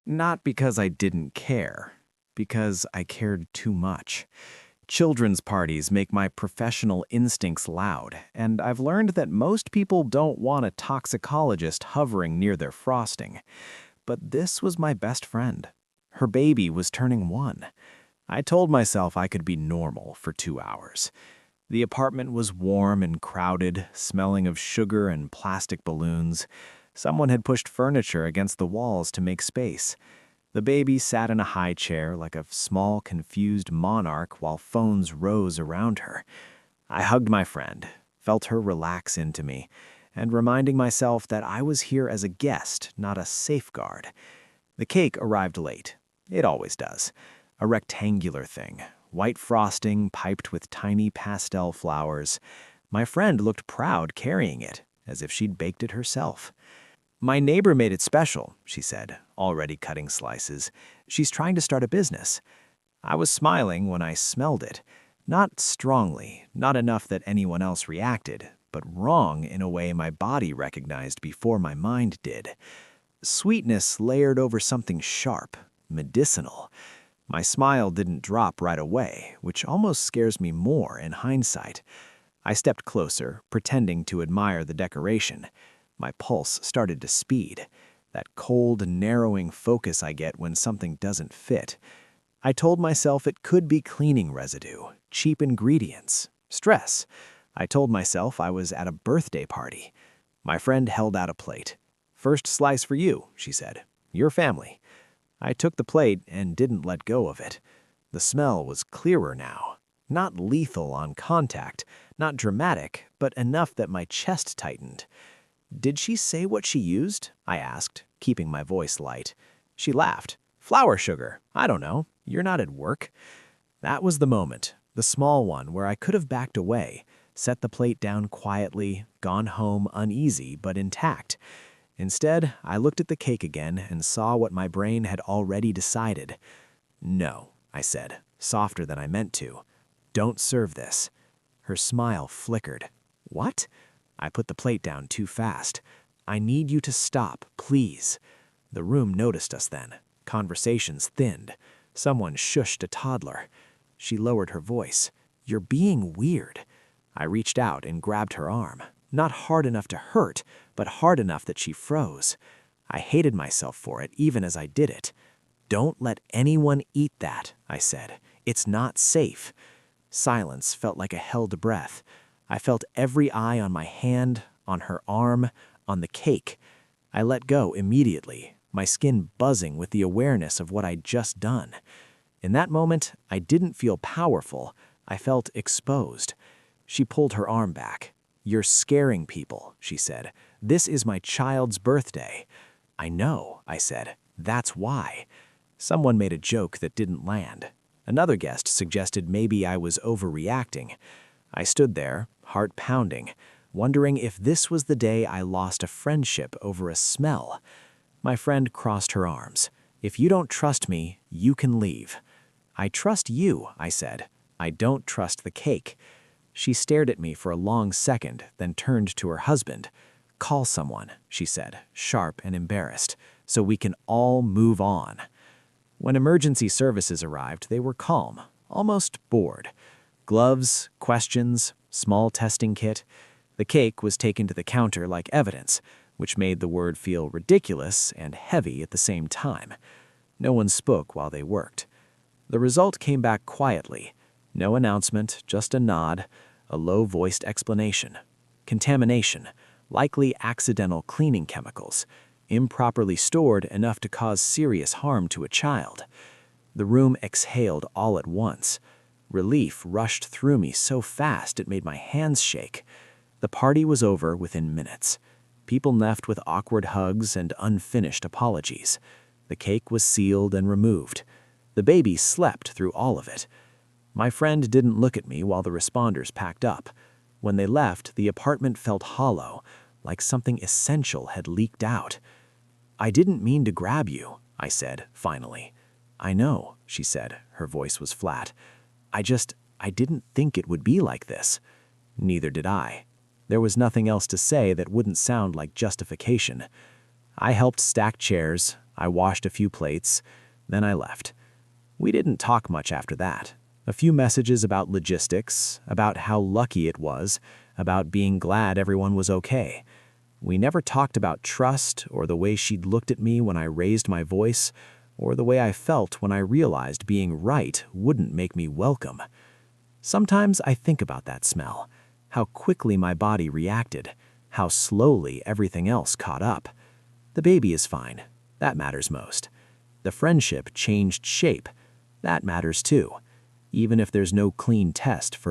Not because I didn't care, because I cared too much. Children's parties make my professional instincts loud, and I've learned that most people don't want a toxicologist hovering near their frosting. But this was my best friend. Her baby was turning 1. I told myself I could be normal for 2 hours. The apartment was warm and crowded, smelling of sugar and plastic balloons. Someone had pushed furniture against the walls to make space. The baby sat in a high chair like a small, confused monarch while phones rose around her. I hugged my friend, felt her relax into me, and reminding myself that I was here as a guest, not a safeguard. The cake arrived late. It always does. A rectangular thing, white frosting piped with tiny pastel flowers. My friend looked proud carrying it, as if she'd baked it herself. "My neighbor made it special," she said, already cutting slices. "She's trying to start a business." I was smiling when I smelled it. Not strongly, not enough that anyone else reacted, but wrong in a way my body recognized before my mind did. Sweetness layered over something sharp, medicinal. My smile didn't drop right away, which almost scares me more in hindsight. I stepped closer, pretending to admire the decoration. My pulse started to speed, that cold, narrowing focus I get when something doesn't fit. I told myself it could be cleaning residue, cheap ingredients, stress. I told myself I was at a birthday party. My friend held out a plate. "First slice for you," she said. "Your family." I took the plate and didn't let go of it. The smell was clearer now. Not lethal on contact, not dramatic, but enough that my chest tightened. "Did she say what she used?" I asked, keeping my voice light. She laughed. "Flour sugar. I don't know. You're not at work." That was the moment, the small one where I could have backed away, set the plate down quietly, gone home uneasy but intact. Instead, I looked at the cake again and saw what my brain had already decided. "No," I said, softer than I meant to. "Don't serve this." Her smile flickered. "What?" I put the plate down too fast. "I need you to stop, please." The room noticed us then. Conversations thinned. Someone shushed a toddler. She lowered her voice. "You're being weird." I reached out and grabbed her arm. Not hard enough to hurt, but hard enough that she froze. I hated myself for it, even as I did it. "Don't let anyone eat that," I said. "It's not safe." Silence felt like a held breath. I felt every eye on my hand, on her arm, on the cake. I let go immediately, my skin buzzing with the awareness of what I'd just done. In that moment, I didn't feel powerful. I felt exposed. She pulled her arm back. "You're scaring people," she said. "This is my child's birthday." "I know," I said. "That's why." Someone made a joke that didn't land. Another guest suggested maybe I was overreacting. I stood there, heart pounding, wondering if this was the day I lost a friendship over a smell. My friend crossed her arms. "If you don't trust me, you can leave." "I trust you," I said. "I don't trust the cake." She stared at me for a long second, then turned to her husband. "Call someone," she said, sharp and embarrassed, "so we can all move on." When emergency services arrived, they were calm, almost bored. Gloves, questions, small testing kit. The cake was taken to the counter like evidence, which made the word feel ridiculous and heavy at the same time. No one spoke while they worked. The result came back quietly. No announcement, just a nod, a low-voiced explanation. Contamination, likely accidental cleaning chemicals, improperly stored enough to cause serious harm to a child. The room exhaled all at once. Relief rushed through me so fast it made my hands shake. The party was over within minutes. People left with awkward hugs and unfinished apologies. The cake was sealed and removed. The baby slept through all of it. My friend didn't look at me while the responders packed up. When they left, the apartment felt hollow, like something essential had leaked out. "I didn't mean to grab you," I said, finally. "I know," she said. Her voice was flat. I didn't think it would be like this." Neither did I. There was nothing else to say that wouldn't sound like justification. I helped stack chairs, I washed a few plates, then I left. We didn't talk much after that. A few messages about logistics, about how lucky it was, about being glad everyone was okay. We never talked about trust or the way she'd looked at me when I raised my voice, or the way I felt when I realized being right wouldn't make me welcome. Sometimes I think about that smell, how quickly my body reacted, how slowly everything else caught up. The baby is fine. That matters most. The friendship changed shape. That matters too, even if there's no clean test for